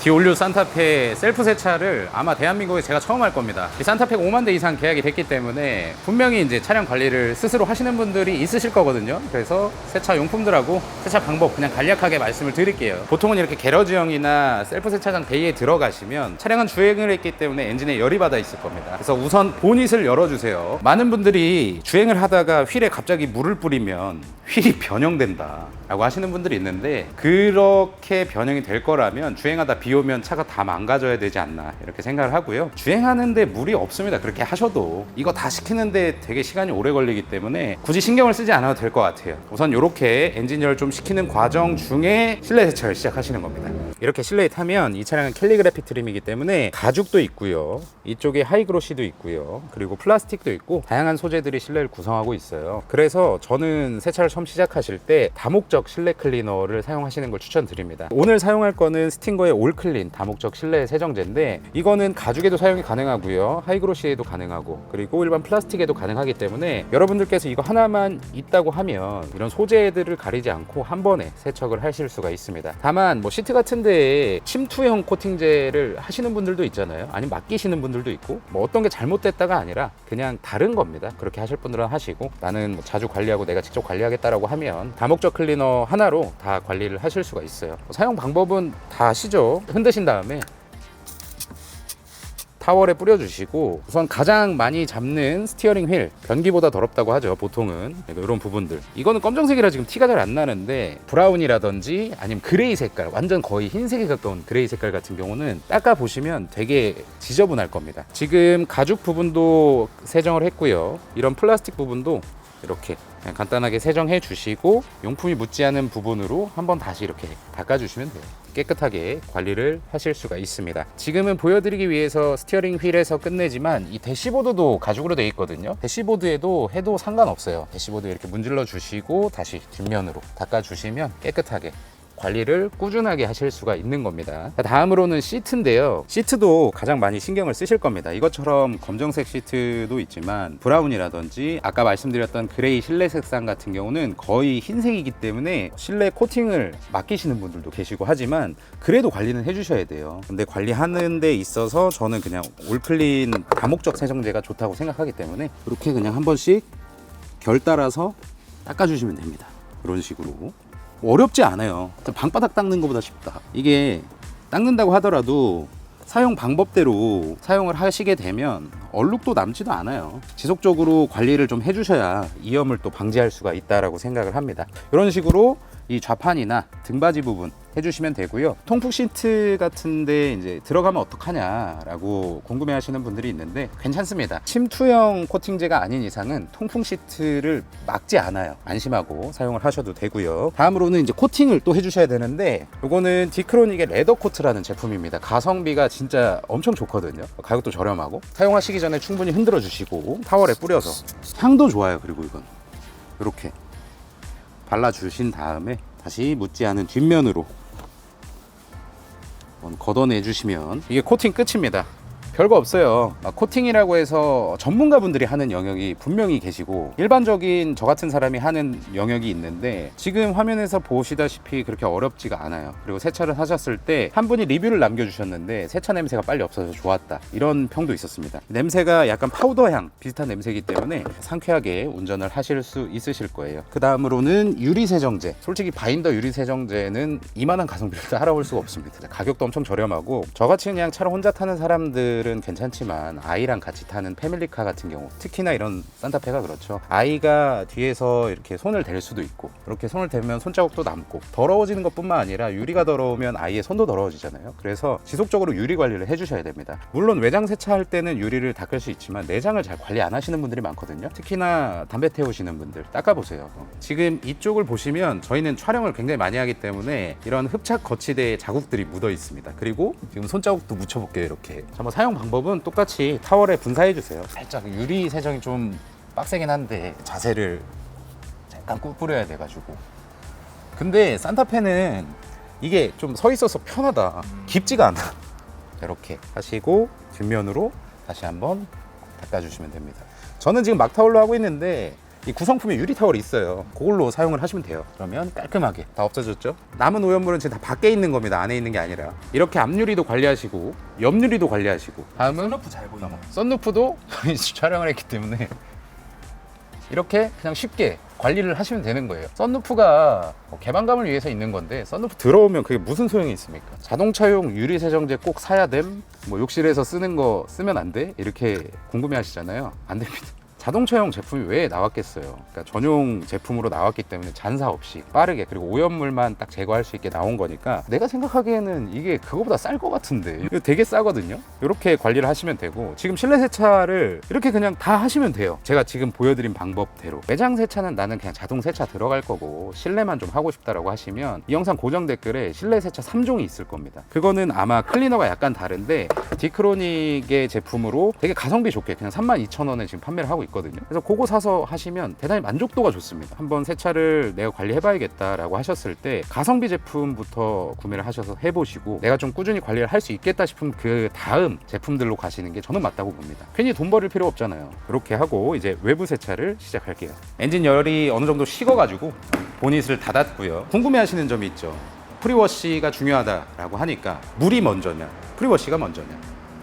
디올류 산타페 셀프 세차를 아마 대한민국에 제가 처음 할 겁니다. 이 산타페가 5만 대 이상 계약이 됐기 때문에 분명히 이제 차량 관리를 스스로 하시는 분들이 있으실 거거든요. 그래서 세차 용품들하고 세차 방법 그냥 간략하게 말씀을 드릴게요. 보통은 이렇게 게러지형이나 셀프 세차장 베이에 들어가시면 차량은 주행을 했기 때문에 엔진에 열이 받아 있을 겁니다. 그래서 우선 보닛을 열어주세요. 많은 분들이 주행을 하다가 휠에 갑자기 물을 뿌리면 휠이 변형된다 라고 하시는 분들이 있는데, 그렇게 변형이 될 거라면 주행하다 비 오면 차가 다 망가져야 되지 않나 이렇게 생각을 하고요. 주행하는데 무리 없습니다. 그렇게 하셔도 이거 다 시키는데 되게 시간이 오래 걸리기 때문에 굳이 신경을 쓰지 않아도 될 것 같아요. 우선 이렇게 엔진열 좀 시키는 과정 중에 실내 세차를 시작하시는 겁니다. 이렇게 실내에 타면 이 차량은 캘리그래피 트림이기 때문에 가죽도 있고요, 이쪽에 하이그로시도 있고요, 그리고 플라스틱도 있고 다양한 소재들이 실내를 구성하고 있어요. 그래서 저는 세차를 처음 시작하실 때 다목적 실내 클리너를 사용하시는 걸 추천드립니다. 오늘 사용할 거는 스팅거의 올클린 다목적 실내 세정제인데, 이거는 가죽에도 사용이 가능하고요, 하이그로시에도 가능하고, 그리고 일반 플라스틱에도 가능하기 때문에 여러분들께서 이거 하나만 있다고 하면 이런 소재들을 가리지 않고 한 번에 세척을 하실 수가 있습니다. 다만 뭐 시트 같은 데에 침투형 코팅제를 하시는 분들도 있잖아요. 아니면 맡기시는 분들도 있고, 뭐 어떤 게 잘못됐다가 아니라 그냥 다른 겁니다. 그렇게 하실 분들은 하시고, 나는 뭐 자주 관리하고 내가 직접 관리하겠다라고 하면 다목적 클리너 하나로 다 관리를 하실 수가 있어요. 사용 방법은 다 아시죠? 흔드신 다음에 타월에 뿌려주시고, 우선 가장 많이 잡는 스티어링 휠, 변기보다 더럽다고 하죠 보통은. 이런 부분들, 이거는 검정색이라 지금 티가 잘 안 나는데 브라운이라든지 아니면 그레이 색깔, 완전 거의 흰색에 가까운 그레이 색깔 같은 경우는 닦아 보시면 되게 지저분할 겁니다. 지금 가죽 부분도 세정을 했고요, 이런 플라스틱 부분도 이렇게 그냥 간단하게 세정해 주시고, 용품이 묻지 않은 부분으로 한번 다시 이렇게 닦아 주시면 돼요. 깨끗하게 관리를 하실 수가 있습니다. 지금은 보여드리기 위해서 스티어링 휠에서 끝내지만 이 대시보드도 가죽으로 되어 있거든요. 대시보드에도 해도 상관없어요. 대시보드 이렇게 문질러 주시고 다시 뒷면으로 닦아 주시면 깨끗하게 관리를 꾸준하게 하실 수가 있는 겁니다. 다음으로는 시트인데요, 시트도 가장 많이 신경을 쓰실 겁니다. 이것처럼 검정색 시트도 있지만 브라운이라든지 아까 말씀드렸던 그레이 실내 색상 같은 경우는 거의 흰색이기 때문에 실내 코팅을 맡기시는 분들도 계시고 하지만 그래도 관리는 해주셔야 돼요. 근데 관리하는 데 있어서 저는 그냥 올클린 다목적 세정제가 좋다고 생각하기 때문에 이렇게 그냥 한 번씩 결 따라서 닦아주시면 됩니다. 이런 식으로. 어렵지 않아요. 방바닥 닦는 것보다 쉽다. 이게 닦는다고 하더라도 사용 방법대로 사용을 하시게 되면 얼룩도 남지도 않아요. 지속적으로 관리를 좀 해주셔야 이염을 또 방지할 수가 있다라고 생각을 합니다. 이런 식으로 이 좌판이나 등받이 부분 해주시면 되고요. 통풍 시트 같은데 이제 들어가면 어떡하냐라고 궁금해하시는 분들이 있는데 괜찮습니다. 침투형 코팅제가 아닌 이상은 통풍 시트를 막지 않아요. 안심하고 사용을 하셔도 되고요. 다음으로는 이제 코팅을 또 해주셔야 되는데, 이거는 디크로닉의 레더 코트라는 제품입니다. 가성비가 진짜 엄청 좋거든요. 가격도 저렴하고 사용하시기 전에 충분히 흔들어 주시고 타월에 뿌려서 향도 좋아요. 그리고 이건 이렇게 발라주신 다음에 다시 묻지 않은 뒷면으로 걷어내 주시면 이게 코팅 끝입니다. 별거 없어요. 코팅이라고 해서 전문가분들이 하는 영역이 분명히 계시고 일반적인 저 같은 사람이 하는 영역이 있는데, 지금 화면에서 보시다시피 그렇게 어렵지가 않아요. 그리고 세차를 하셨을 때 한 분이 리뷰를 남겨주셨는데 세차 냄새가 빨리 없어서 좋았다, 이런 평도 있었습니다. 냄새가 약간 파우더 향 비슷한 냄새이기 때문에 상쾌하게 운전을 하실 수 있으실 거예요. 그 다음으로는 유리 세정제. 솔직히 바인더 유리 세정제는 이만한 가성비를 따라올 수가 없습니다. 가격도 엄청 저렴하고, 저같이 그냥 차를 혼자 타는 사람들 은 괜찮지만 아이랑 같이 타는 패밀리카 같은 경우, 특히나 이런 산타페가 그렇죠. 아이가 뒤에서 이렇게 손을 댈 수도 있고, 이렇게 손을 대면 손자국도 남고, 더러워지는 것뿐만 아니라 유리가 더러우면 아이의 손도 더러워지잖아요. 그래서 지속적으로 유리 관리를 해주셔야 됩니다. 물론 외장 세차할 때는 유리를 닦을 수 있지만 내장을 잘 관리 안 하시는 분들이 많거든요. 특히나 담배 태우시는 분들 닦아보세요. 지금 이쪽을 보시면 저희는 촬영을 굉장히 많이 하기 때문에 이런 흡착 거치대에 자국들이 묻어 있습니다. 그리고 지금 손자국도 묻혀볼게요. 이렇게 한번 사용 방법은 똑같이 타월에 분사해 주세요. 살짝 유리 세정이 좀 빡세긴 한데 자세를 약간 뿌려야 돼가지고. 근데 산타페는 이게 좀 서 있어서 편하다, 깊지가 않아. 이렇게 하시고 뒷면으로 다시 한번 닦아주시면 됩니다. 저는 지금 막타올로 하고 있는데 이 구성품에 유리 타월이 있어요. 그걸로 사용을 하시면 돼요. 그러면 깔끔하게 다 없어졌죠. 남은 오염물은 지금 다 밖에 있는 겁니다. 안에 있는 게 아니라. 이렇게 앞유리도 관리하시고 옆유리도 관리하시고. 다음은 썬루프 잘 보이네. 썬루프도 저희 촬영을 했기 때문에 이렇게 그냥 쉽게 관리를 하시면 되는 거예요. 썬루프가 개방감을 위해서 있는 건데 썬루프 들어오면 그게 무슨 소용이 있습니까? 자동차용 유리 세정제 꼭 사야 됨? 뭐 욕실에서 쓰는 거 쓰면 안 돼? 이렇게 궁금해 하시잖아요. 안 됩니다. 자동차용 제품이 왜 나왔겠어요? 그러니까 전용 제품으로 나왔기 때문에 잔사 없이 빠르게 그리고 오염물만 딱 제거할 수 있게 나온 거니까 내가 생각하기에는 이게 그거보다 쌀 것 같은데 이거 되게 싸거든요. 이렇게 관리를 하시면 되고 지금 실내 세차를 이렇게 그냥 다 하시면 돼요. 제가 지금 보여드린 방법대로. 매장 세차는 나는 그냥 자동 세차 들어갈 거고 실내만 좀 하고 싶다라고 하시면 이 영상 고정 댓글에 실내 세차 3종이 있을 겁니다. 그거는 아마 클리너가 약간 다른데 디크로닉의 제품으로 되게 가성비 좋게 그냥 32,000원에 지금 판매를 하고 있거든요. 그래서 그거 사서 하시면 대단히 만족도가 좋습니다. 한번 세차를 내가 관리해봐야겠다라고 하셨을 때 가성비 제품부터 구매를 하셔서 해보시고 내가 좀 꾸준히 관리를 할 수 있겠다 싶으면 그 다음 제품들로 가시는 게 저는 맞다고 봅니다. 괜히 돈 버릴 필요 없잖아요. 이렇게 하고 이제 외부 세차를 시작할게요. 엔진 열이 어느 정도 식어가지고 보닛을 닫았고요. 궁금해하시는 점이 있죠. 프리워시가 중요하다라고 하니까 물이 먼저냐 프리워시가 먼저냐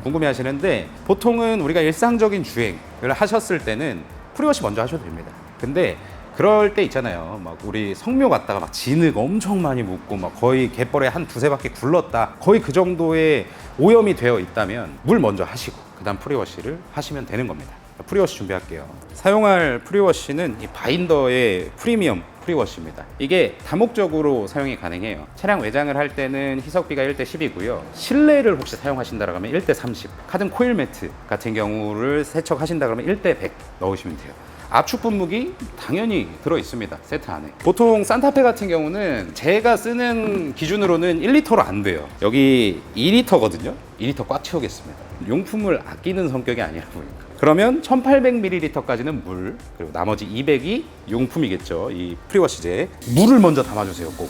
궁금해 하시는데 보통은 우리가 일상적인 주행을 하셨을 때는 프리워시 먼저 하셔도 됩니다. 근데 그럴 때 있잖아요. 막 우리 성묘 갔다가 막 진흙 엄청 많이 묻고 막 거의 갯벌에 한 두세 바퀴 굴렀다. 거의 그 정도의 오염이 되어 있다면 물 먼저 하시고 그다음 프리워시를 하시면 되는 겁니다. 프리워시 준비할게요. 사용할 프리워시는 이 바인더의 프리미엄 프리워시입니다. 이게 다목적으로 사용이 가능해요. 차량 외장을 할 때는 희석비가 1대 10이고요. 실내를 혹시 사용하신다고 하면 1대 30. 카든 코일 매트 같은 경우를 세척하신다 그러면 1대 100 넣으시면 돼요. 압축 분무기 당연히 들어 있습니다. 세트 안에. 보통 산타페 같은 경우는 제가 쓰는 기준으로는 1리터로 안 돼요. 여기 2리터거든요. 2리터 꽉 채우겠습니다. 용품을 아끼는 성격이 아니라 보니까. 그러면 1800ml까지는 물, 그리고 나머지 200이 용품이겠죠. 이 프리워시제. 물을 먼저 담아주세요. 꼭.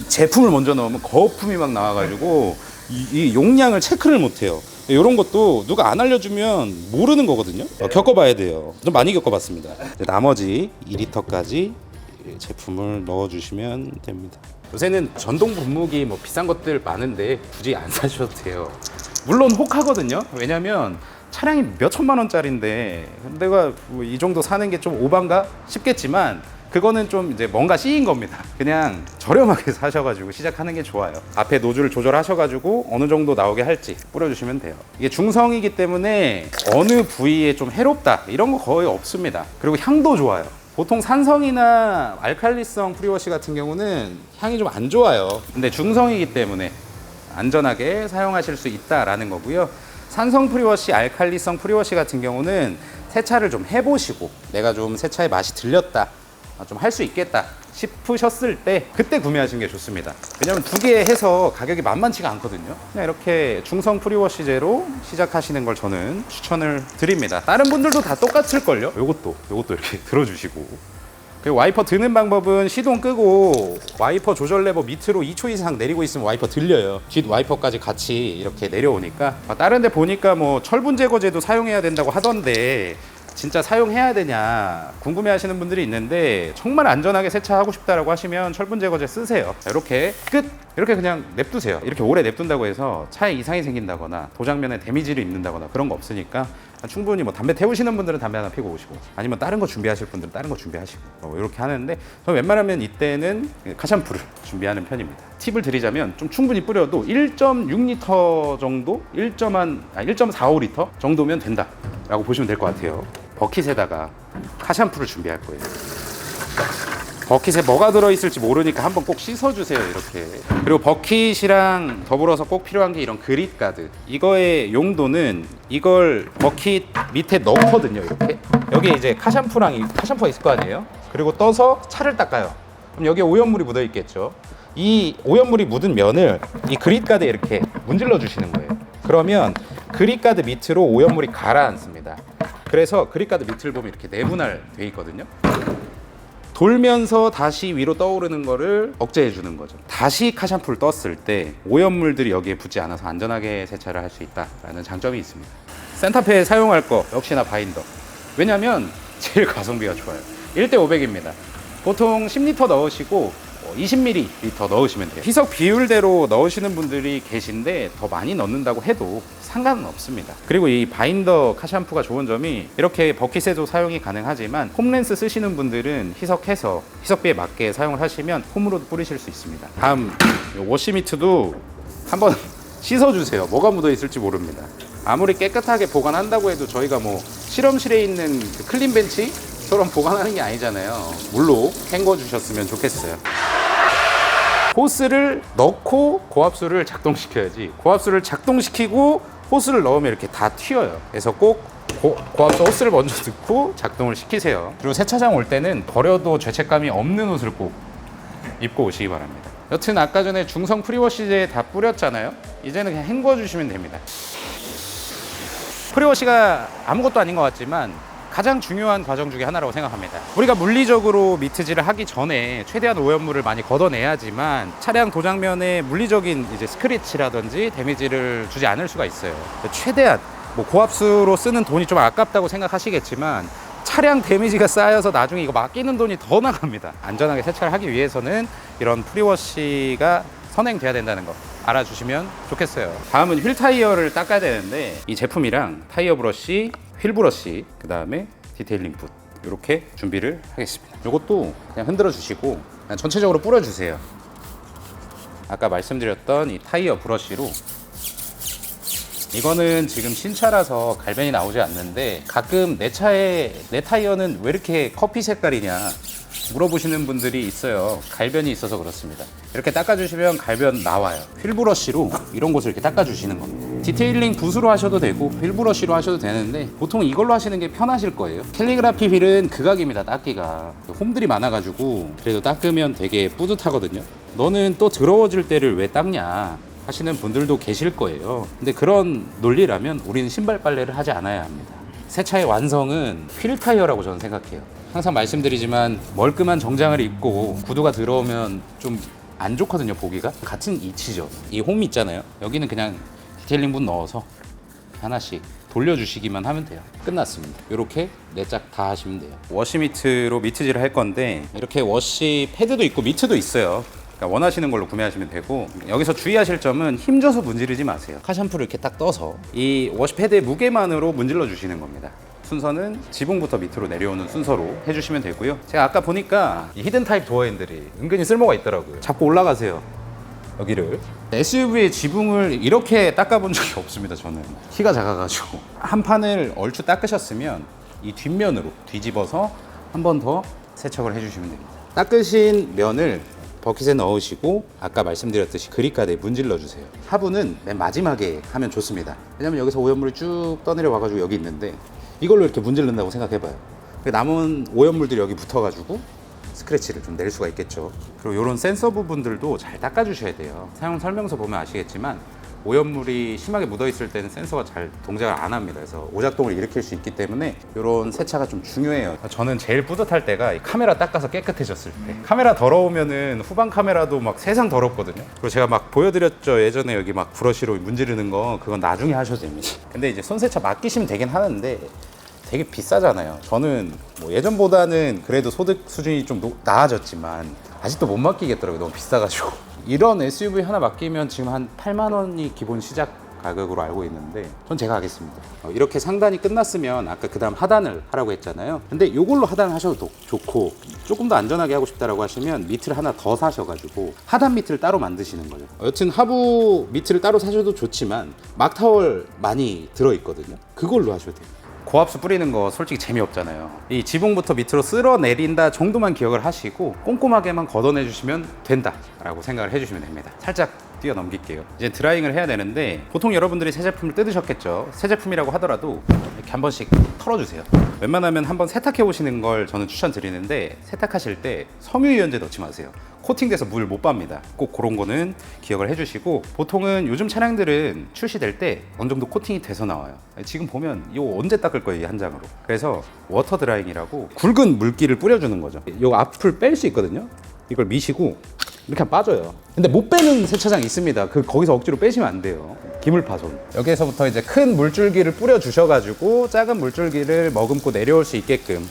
제품을 먼저 넣으면 거품이 막 나와가지고 이 용량을 체크를 못해요. 이런 것도 누가 안 알려주면 모르는 거거든요. 겪어봐야 돼요. 좀 많이 겪어봤습니다. 나머지 2리터까지 제품을 넣어주시면 됩니다. 요새는 전동 분무기 뭐 비싼 것들 많은데 굳이 안 사셔도 돼요. 물론 혹하거든요. 왜냐면 차량이 몇 천만 원짜리인데 내가 뭐 이 정도 사는 게 좀 오반가 싶겠지만 그거는 좀 이제 뭔가 씌인 겁니다. 그냥 저렴하게 사셔가지고 시작하는 게 좋아요. 앞에 노즐을 조절하셔가지고 어느 정도 나오게 할지 뿌려주시면 돼요. 이게 중성이기 때문에 어느 부위에 좀 해롭다 이런 거 거의 없습니다. 그리고 향도 좋아요. 보통 산성이나 알칼리성 프리워시 같은 경우는 향이 좀 안 좋아요. 근데 중성이기 때문에 안전하게 사용하실 수 있다라는 거고요. 산성 프리워시, 알칼리성 프리워시 같은 경우는 세차를 좀 해보시고 내가 좀 세차의 맛이 들렸다, 좀 할 수 있겠다 싶으셨을 때 그때 구매하시는 게 좋습니다. 왜냐면 두 개 해서 가격이 만만치가 않거든요. 그냥 이렇게 중성 프리워시제로 시작하시는 걸 저는 추천을 드립니다. 다른 분들도 다 똑같을걸요. 요것도 이렇게 들어주시고, 그리고 와이퍼 드는 방법은 시동 끄고 와이퍼 조절 레버 밑으로 2초 이상 내리고 있으면 와이퍼 들려요. 뒷 와이퍼까지 같이 이렇게 내려오니까. 다른 데 보니까 뭐 철분 제거제도 사용해야 된다고 하던데 진짜 사용해야 되냐 궁금해 하시는 분들이 있는데 정말 안전하게 세차하고 싶다라고 하시면 철분 제거제 쓰세요. 이렇게 끝! 이렇게 그냥 냅두세요. 이렇게 오래 냅둔다고 해서 차에 이상이 생긴다거나 도장면에 데미지를 입는다거나 그런 거 없으니까 충분히 뭐 담배 태우시는 분들은 담배 하나 피고 오시고 아니면 다른 거 준비하실 분들은 다른 거 준비하시고 이렇게 하는데 저는 웬만하면 이때는 카샴푸를 준비하는 편입니다. 팁을 드리자면 좀 충분히 뿌려도 1.6리터 정도? 1.45리터 정도면 된다라고 보시면 될 것 같아요. 버킷에다가 카샴푸를 준비할 거예요. 버킷에 뭐가 들어있을지 모르니까 한번 꼭 씻어주세요. 이렇게. 그리고 버킷이랑 더불어서 꼭 필요한 게 이런 그릿 가드. 이거의 용도는 이걸 버킷 밑에 넣거든요. 이렇게. 여기 이제 카샴푸가 있을 거 아니에요. 그리고 떠서 차를 닦아요. 그럼 여기에 오염물이 묻어 있겠죠. 이 오염물이 묻은 면을 이 그릿 가드에 이렇게 문질러 주시는 거예요. 그러면 그릿 가드 밑으로 오염물이 가라앉습니다. 그래서 그릿 가드 밑을 보면 이렇게 네분할 돼 있거든요. 돌면서 다시 위로 떠오르는 거를 억제해 주는 거죠. 다시 카샴푸를 떴을 때 오염물들이 여기에 붙지 않아서 안전하게 세차를 할 수 있다라는 장점이 있습니다. 센타페에 사용할 거 역시나 바인더. 왜냐면 제일 가성비가 좋아요. 1대 500입니다. 보통 10L 넣으시고 20ml 넣으시면 돼요. 희석 비율대로 넣으시는 분들이 계신데 더 많이 넣는다고 해도 상관은 없습니다. 그리고 이 바인더 카샴푸가 좋은 점이 이렇게 버킷에도 사용이 가능하지만 홈렌스 쓰시는 분들은 희석해서 희석비에 맞게 사용을 하시면 홈으로도 뿌리실 수 있습니다. 다음 워시미트도 한번 씻어주세요. 뭐가 묻어 있을지 모릅니다. 아무리 깨끗하게 보관한다고 해도 저희가 뭐 실험실에 있는 그 클린 벤치처럼 보관하는 게 아니잖아요. 물로 헹궈 주셨으면 좋겠어요. 호스를 넣고 고압수를 작동시켜야지. 고압수를 작동시키고 호스를 넣으면 이렇게 다 튀어요. 그래서 꼭 고압수 호스를 먼저 넣고 작동을 시키세요. 그리고 세차장 올 때는 버려도 죄책감이 없는 옷을 꼭 입고 오시기 바랍니다. 여튼 아까 전에 중성 프리워시제 다 뿌렸잖아요. 이제는 그냥 헹궈 주시면 됩니다. 프리워시가 아무것도 아닌 것 같지만 가장 중요한 과정 중에 하나라고 생각합니다. 우리가 물리적으로 미트질을 하기 전에 최대한 오염물을 많이 걷어내야지만 차량 도장면에 물리적인 이제 스크래치라든지 데미지를 주지 않을 수가 있어요. 최대한 뭐 고압수로 쓰는 돈이 좀 아깝다고 생각하시겠지만 차량 데미지가 쌓여서 나중에 이거 맡기는 돈이 더 나갑니다. 안전하게 세차를 하기 위해서는 이런 프리워시가 선행돼야 된다는 거 알아주시면 좋겠어요. 다음은 휠 타이어를 닦아야 되는데 이 제품이랑 타이어 브러쉬, 휠 브러쉬, 그 다음에 디테일링 붓 이렇게 준비를 하겠습니다. 이것도 그냥 흔들어 주시고 그냥 전체적으로 뿌려 주세요. 아까 말씀드렸던 이 타이어 브러쉬로, 이거는 지금 신차라서 갈변이 나오지 않는데 가끔 내 타이어는 왜 이렇게 커피 색깔이냐 물어보시는 분들이 있어요. 갈변이 있어서 그렇습니다. 이렇게 닦아주시면 갈변 나와요. 휠브러쉬로 이런 곳을 이렇게 닦아주시는 겁니다. 디테일링 붓으로 하셔도 되고 휠브러쉬로 하셔도 되는데 보통 이걸로 하시는 게 편하실 거예요. 캘리그라피 휠은 극악입니다. 닦기가 홈들이 많아가지고 그래도 닦으면 되게 뿌듯하거든요. 너는 또 더러워질 때를 왜 닦냐 하시는 분들도 계실 거예요. 근데 그런 논리라면 우리는 신발 빨래를 하지 않아야 합니다. 세차의 완성은 휠 타이어라고 저는 생각해요. 항상 말씀드리지만 멀끔한 정장을 입고 구두가 들어오면 좀 안 좋거든요, 보기가. 같은 이치죠. 이 홈 있잖아요. 여기는 그냥 디테일링 붓 넣어서 하나씩 돌려주시기만 하면 돼요. 끝났습니다. 이렇게 4짝 다 하시면 돼요. 워시 미트로 미트질을 할 건데 이렇게 워시 패드도 있고 미트도 있어요. 그러니까 원하시는 걸로 구매하시면 되고, 여기서 주의하실 점은 힘줘서 문지르지 마세요. 카샴푸를 이렇게 딱 떠서 이 워시패드의 무게만으로 문질러 주시는 겁니다. 순서는 지붕부터 밑으로 내려오는 순서로 해주시면 되고요. 제가 아까 보니까 이 히든 타입 도어 핸들이 은근히 쓸모가 있더라고요. 잡고 올라가세요. 여기를. SUV의 지붕을 이렇게 닦아본 적이 없습니다. 저는 키가 작아가지고. 한 판을 얼추 닦으셨으면 이 뒷면으로 뒤집어서 한 번 더 세척을 해주시면 됩니다. 닦으신 면을 버킷에 넣으시고 아까 말씀드렸듯이 그립카드에 문질러 주세요. 하부는 맨 마지막에 하면 좋습니다. 왜냐면 여기서 오염물이 쭉 떠내려 와가지고 여기 있는데 이걸로 이렇게 문지른다고 생각해봐요. 남은 오염물들이 여기 붙어가지고 스크래치를 좀 낼 수가 있겠죠. 그리고 이런 센서 부분들도 잘 닦아주셔야 돼요. 사용 설명서 보면 아시겠지만 오염물이 심하게 묻어있을 때는 센서가 잘 동작을 안 합니다. 그래서 오작동을 일으킬 수 있기 때문에 이런 세차가 좀 중요해요. 저는 제일 뿌듯할 때가 이 카메라 닦아서 깨끗해졌을 때. 카메라 더러우면은 후방 카메라도 막 세상 더럽거든요. 그리고 제가 막 보여드렸죠. 예전에 여기 막 브러쉬로 문지르는 거, 그건 나중에 하셔도 됩니다. 근데 이제 손세차 맡기시면 되긴 하는데 되게 비싸잖아요. 저는 뭐 예전보다는 그래도 소득 수준이 좀 나아졌지만 아직도 못 맡기겠더라고요. 너무 비싸가지고. 이런 SUV 하나 맡기면 지금 한 8만 원이 기본 시작 가격으로 알고 있는데 전 제가 하겠습니다. 이렇게 상단이 끝났으면 아까 그 다음 하단을 하라고 했잖아요. 근데 이걸로 하단 하셔도 좋고, 조금 더 안전하게 하고 싶다라고 하시면 미트를 하나 더 사셔가지고 하단 미트를 따로 만드시는 거죠. 여튼 하부 미트를 따로 사셔도 좋지만 막타월 많이 들어있거든요. 그걸로 하셔도 돼요. 고압수 뿌리는 거 솔직히 재미없잖아요. 이 지붕부터 밑으로 쓸어 내린다 정도만 기억을 하시고 꼼꼼하게만 걷어내 주시면 된다 라고 생각을 해주시면 됩니다. 살짝 뛰어넘길게요. 이제 드라잉을 해야 되는데 보통 여러분들이 새 제품을 뜯으셨겠죠. 새 제품이라고 하더라도 이렇게 한 번씩 털어주세요. 웬만하면 한번 세탁해 보시는 걸 저는 추천드리는데, 세탁하실 때 섬유유연제 넣지 마세요. 코팅돼서 물 못 빱니다. 꼭 그런 거는 기억을 해주시고, 보통은 요즘 차량들은 출시될 때 어느 정도 코팅이 돼서 나와요. 지금 보면 이거 언제 닦을 거예요, 이 한 장으로. 그래서 워터 드라잉이라고 굵은 물기를 뿌려주는 거죠. 이 앞을 뺄 수 있거든요. 이걸 미시고 이렇게 하면 빠져요. 근데 못 빼는 세차장 있습니다. 거기서 억지로 빼시면 안 돼요. 기물파손. 여기에서부터 이제 큰 물줄기를 뿌려 주셔가지고 작은 물줄기를 머금고 내려올 수 있게끔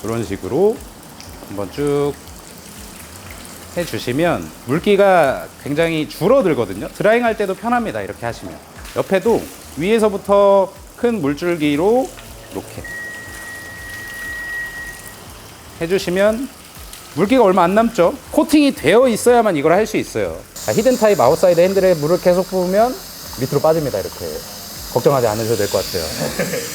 이런 식으로 한번 쭉 해주시면 물기가 굉장히 줄어들거든요. 드라잉 할 때도 편합니다. 이렇게 하시면. 옆에도 위에서부터 큰 물줄기로 이렇게 해주시면 물기가 얼마 안 남죠. 코팅이 되어 있어야만 이걸 할 수 있어요. 히든 타입 아웃사이드 핸들에 물을 계속 부으면 밑으로 빠집니다. 이렇게 걱정하지 않으셔도 될 것 같아요.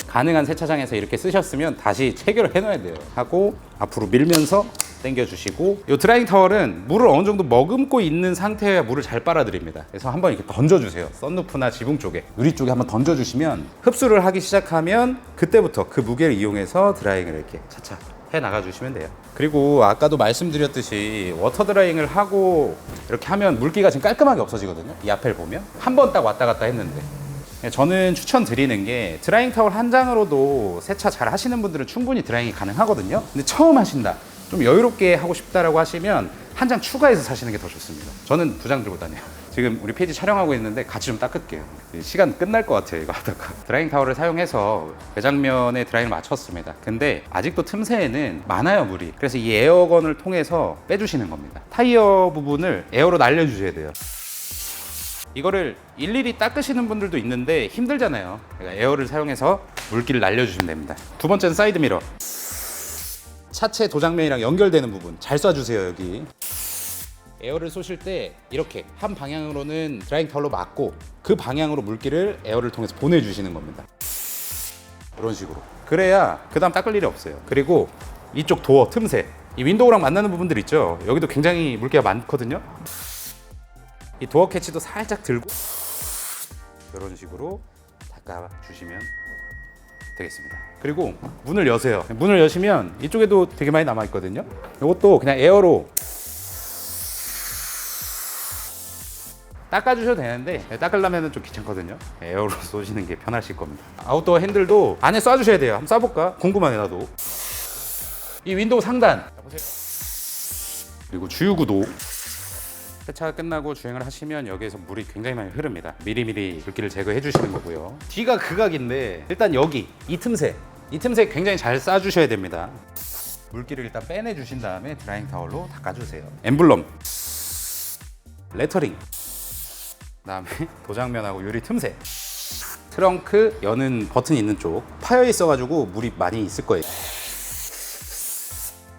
가능한 세차장에서 이렇게 쓰셨으면 다시 체결을 해놔야 돼요. 하고 앞으로 밀면서 당겨주시고, 이 드라잉 타월은 물을 어느 정도 머금고 있는 상태여야 물을 잘 빨아들입니다. 그래서 한번 이렇게 던져주세요. 썬루프나 지붕 쪽에, 유리 쪽에 한번 던져주시면 흡수를 하기 시작하면 그때부터 그 무게를 이용해서 드라잉을 이렇게 차차 해 나가주시면 돼요. 그리고 아까도 말씀드렸듯이 워터 드라잉을 하고 이렇게 하면 물기가 지금 깔끔하게 없어지거든요. 이 앞을 보면 한 번 딱 왔다 갔다 했는데, 저는 추천드리는 게 드라잉 타월 한 장으로도 세차 잘 하시는 분들은 충분히 드라잉이 가능하거든요. 근데 처음 하신다, 좀 여유롭게 하고 싶다라고 하시면 한 장 추가해서 사시는 게 더 좋습니다. 저는 2장 들고 다녀요. 지금 우리 페이지 촬영하고 있는데 같이 좀 닦을게요. 시간 끝날 것 같아요, 이거 하다가. 드라잉 타월을 사용해서 배장면에 드라잉을 맞췄습니다. 근데 아직도 틈새에는 많아요, 물이. 그래서 이 에어건을 통해서 빼주시는 겁니다. 타이어 부분을 에어로 날려주셔야 돼요. 이거를 일일이 닦으시는 분들도 있는데 힘들잖아요. 그러니까 에어를 사용해서 물기를 날려주시면 됩니다. 두 번째는 사이드 미러. 차체 도장면이랑 연결되는 부분 잘 쏴주세요. 여기 에어를 쏘실 때 이렇게 한 방향으로는 드라잉 타월로 막고 그 방향으로 물기를 에어를 통해서 보내주시는 겁니다. 이런 식으로. 그래야 그 다음 닦을 일이 없어요. 그리고 이쪽 도어 틈새, 이 윈도우랑 만나는 부분들 있죠. 여기도 굉장히 물기가 많거든요. 이 도어 캐치도 살짝 들고 이런 식으로 닦아주시면 되겠습니다. 그리고 문을 여세요. 문을 여시면 이쪽에도 되게 많이 남아있거든요. 이것도 그냥 에어로 닦아주셔도 되는데 닦으려면 좀 귀찮거든요. 에어로 쏘시는 게 편하실 겁니다. 아웃도어 핸들도 안에 쏴주셔야 돼요. 한번 쏴볼까? 궁금하네 나도. 이 윈도우 상단 그리고 주유구도 세차가 끝나고 주행을 하시면 여기에서 물이 굉장히 많이 흐릅니다. 미리미리 물기를 제거해 주시는 거고요. 뒤가 극악인데 일단 여기 이 틈새 굉장히 잘 싸주셔야 됩니다. 물기를 일단 빼내 주신 다음에 드라잉 타월로 닦아주세요. 엠블럼, 레터링, 그다음에 도장면하고 유리 틈새, 트렁크 여는 버튼 있는 쪽 파여 있어가지고 물이 많이 있을 거예요.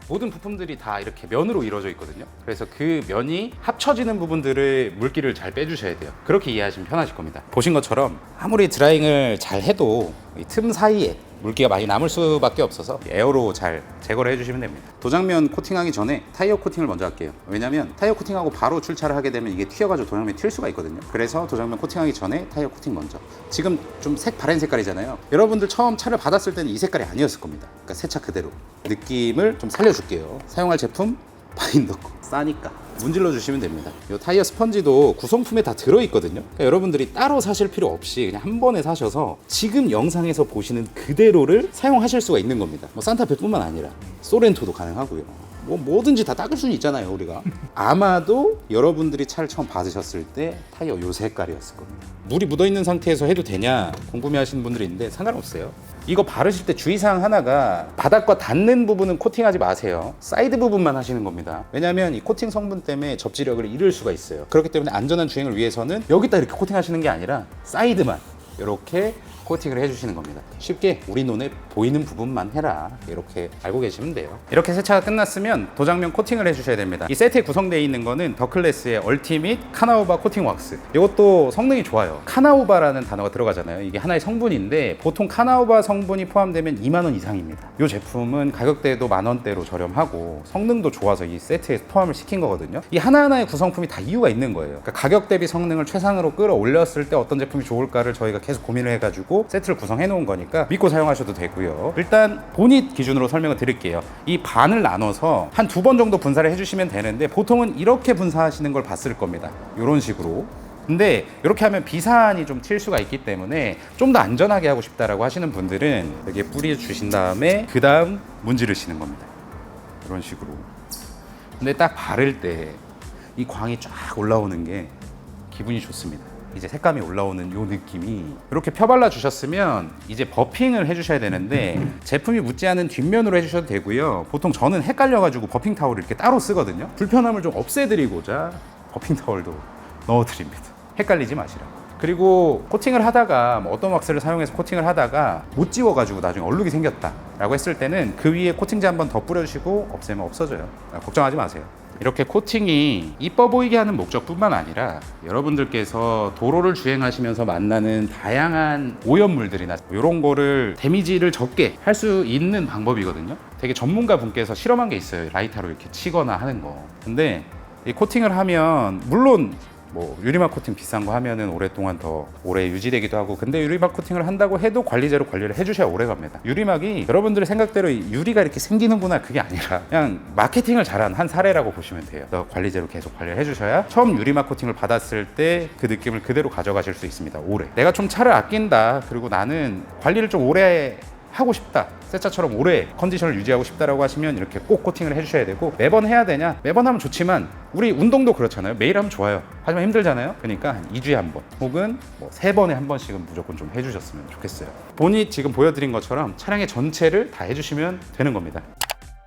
모든 부품들이 다 이렇게 면으로 이루어져 있거든요. 그래서 그 면이 합쳐지는 부분들을 물기를 잘 빼주셔야 돼요. 그렇게 이해하시면 편하실 겁니다. 보신 것처럼 아무리 드라잉을 잘 해도 이 틈 사이에 물기가 많이 남을 수밖에 없어서 에어로 잘 제거를 해주시면 됩니다. 도장면 코팅하기 전에 타이어 코팅을 먼저 할게요. 왜냐면 타이어 코팅하고 바로 출차를 하게 되면 이게 튀어가지고 도장면이 튈 수가 있거든요. 그래서 도장면 코팅하기 전에 타이어 코팅 먼저. 지금 좀 색 바랜 색깔이잖아요. 여러분들 처음 차를 받았을 때는 이 색깔이 아니었을 겁니다. 그러니까 새 차 그대로 느낌을 좀 살려줄게요. 사용할 제품 바인더 거 싸니까 문질러 주시면 됩니다. 이 타이어 스펀지도 구성품에 다 들어있거든요. 그러니까 여러분들이 따로 사실 필요 없이 그냥 한 번에 사셔서 지금 영상에서 보시는 그대로를 사용하실 수가 있는 겁니다. 뭐 산타페뿐만 아니라 소렌토도 가능하고요. 뭐 뭐든지 다 닦을 수는 있잖아요, 우리가. 아마도 여러분들이 차를 처음 받으셨을 때 타이어 요 색깔이었을 겁니다. 물이 묻어있는 상태에서 해도 되냐 궁금해하시는 분들이 있는데 상관없어요. 이거 바르실 때 주의사항 하나가 바닥과 닿는 부분은 코팅하지 마세요. 사이드 부분만 하시는 겁니다. 왜냐하면 이 코팅 성분 때문에 접지력을 잃을 수가 있어요. 그렇기 때문에 안전한 주행을 위해서는 여기다 이렇게 코팅하시는 게 아니라 사이드만 이렇게 코팅을 해주시는 겁니다. 쉽게 우리 눈에 보이는 부분만 해라, 이렇게 알고 계시면 돼요. 이렇게 세차가 끝났으면 도장면 코팅을 해주셔야 됩니다. 이 세트에 구성되어 있는 거는 더클래스의 얼티밋 카나우바 코팅 왁스. 이것도 성능이 좋아요. 카나우바라는 단어가 들어가잖아요. 이게 하나의 성분인데 보통 카나우바 성분이 포함되면 2만 원 이상입니다. 이 제품은 가격대도 만 원대로 저렴하고 성능도 좋아서 이 세트에 포함을 시킨 거거든요. 이 하나하나의 구성품이 다 이유가 있는 거예요. 그러니까 가격 대비 성능을 최상으로 끌어올렸을 때 어떤 제품이 좋을까를 저희가 계속 고민을 해가지고 세트를 구성해 놓은 거니까 믿고 사용하셔도 되고요. 일단 보닛 기준으로 설명을 드릴게요. 이 반을 나눠서 한 2번 정도 분사를 해주시면 되는데 보통은 이렇게 분사하시는 걸 봤을 겁니다. 이런 식으로. 근데 이렇게 하면 비산이 좀 튈 수가 있기 때문에 좀 더 안전하게 하고 싶다라고 하시는 분들은 여기에 뿌려 주신 다음에 그 다음 문지르시는 겁니다. 이런 식으로. 근데 딱 바를 때 이 광이 쫙 올라오는 게 기분이 좋습니다. 이제 색감이 올라오는 요 느낌이 이렇게 펴발라 주셨으면 이제 버핑을 해주셔야 되는데 제품이 묻지 않은 뒷면으로 해주셔도 되고요. 보통 저는 헷갈려가지고 버핑 타올을 이렇게 따로 쓰거든요. 불편함을 좀 없애드리고자 버핑 타올도 넣어드립니다. 헷갈리지 마시라고. 그리고 코팅을 하다가 뭐 어떤 왁스를 사용해서 코팅을 하다가 못 지워가지고 나중에 얼룩이 생겼다 라고 했을 때는 그 위에 코팅제 한번 더 뿌려주시고 없애면 없어져요. 걱정하지 마세요. 이렇게 코팅이 이뻐 보이게 하는 목적뿐만 아니라 여러분들께서 도로를 주행하시면서 만나는 다양한 오염물들이나 이런 거를 데미지를 적게 할 수 있는 방법이거든요. 되게 전문가 분께서 실험한 게 있어요. 라이터로 이렇게 치거나 하는 거. 근데 이 코팅을 하면 물론 뭐 유리막 코팅 비싼 거 하면은 오랫동안 더 오래 유지되기도 하고, 근데 유리막 코팅을 한다고 해도 관리제로 관리를 해주셔야 오래 갑니다. 유리막이 여러분들의 생각대로 유리가 이렇게 생기는구나 그게 아니라 그냥 마케팅을 잘한 한 사례라고 보시면 돼요. 관리제로 계속 관리를 해주셔야 처음 유리막 코팅을 받았을 때 그 느낌을 그대로 가져가실 수 있습니다. 오래. 내가 좀 차를 아낀다, 그리고 나는 관리를 좀 오래 하고 싶다, 새 차처럼 오래 컨디션을 유지하고 싶다라고 하시면 이렇게 꼭 코팅을 해주셔야 되고, 매번 해야 되냐? 매번 하면 좋지만 우리 운동도 그렇잖아요. 매일 하면 좋아요. 하지만 힘들잖아요. 그러니까 한 2주에 한 번 혹은 뭐 3번에 한 번씩은 무조건 좀 해주셨으면 좋겠어요. 본이 지금 보여드린 것처럼 차량의 전체를 다 해주시면 되는 겁니다.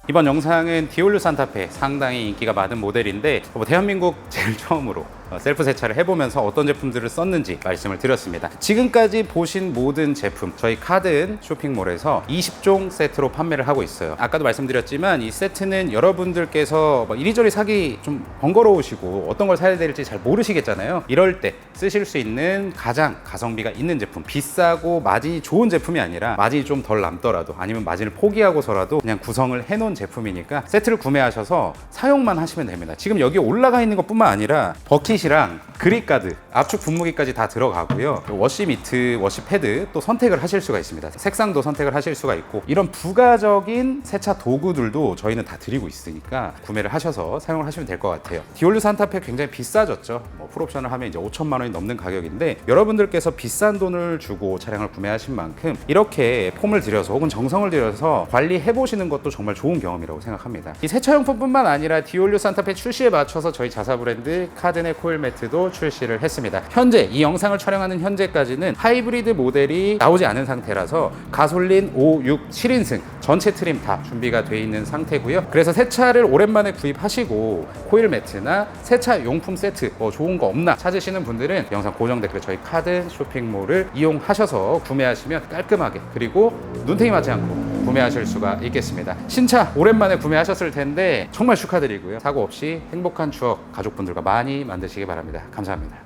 이번 영상은 디올류 산타페, 상당히 인기가 많은 모델인데 대한민국 제일 처음으로 셀프 세차를 해보면서 어떤 제품들을 썼는지 말씀을 드렸습니다. 지금까지 보신 모든 제품 저희 카든 쇼핑몰에서 20종 세트로 판매를 하고 있어요. 아까도 말씀드렸지만 이 세트는 여러분들께서 이리저리 사기 좀 번거로우시고 어떤 걸 사야 될지 잘 모르시겠잖아요. 이럴 때 쓰실 수 있는 가장 가성비가 있는 제품, 비싸고 마진이 좋은 제품이 아니라 마진이 좀 덜 남더라도 아니면 마진을 포기하고서라도 그냥 구성을 해놓은 제품이니까 세트를 구매하셔서 사용만 하시면 됩니다. 지금 여기 올라가 있는 것뿐만 아니라 버킷이랑 그립가드, 압축 분무기까지 다 들어가고요. 워시 미트, 워시 패드 또 선택을 하실 수가 있습니다. 색상도 선택을 하실 수가 있고, 이런 부가적인 세차 도구들도 저희는 다 드리고 있으니까 구매를 하셔서 사용을 하시면 될 것 같아요. 디올류 산타페 굉장히 비싸졌죠. 풀옵션을 하면 이제 5천만 원이 넘는 가격인데, 여러분들께서 비싼 돈을 주고 차량을 구매하신 만큼 이렇게 폼을 들여서 혹은 정성을 들여서 관리해 보시는 것도 정말 좋은 경험이라고 생각합니다. 이 세차용품뿐만 아니라 디올류 산타페 출시에 맞춰서 저희 자사 브랜드 카든의 코일 매트도 출시를 했습니다. 현재 이 영상을 촬영하는 현재까지는 하이브리드 모델이 나오지 않은 상태라서 가솔린 5, 6, 7인승 전체 트림 다 준비가 되어 있는 상태고요. 그래서 세차를 오랜만에 구입하시고 코일 매트나 세차 용품 세트 좋은 거 없나 찾으시는 분들은 영상 고정 댓글에 저희 카든 쇼핑몰을 이용하셔서 구매하시면 깔끔하게, 그리고 눈탱이 맞지 않고 구매하실 수가 있겠습니다. 신차 오랜만에 구매하셨을 텐데 정말 축하드리고요. 사고 없이 행복한 추억 가족분들과 많이 만드시기 바랍니다. 감사합니다.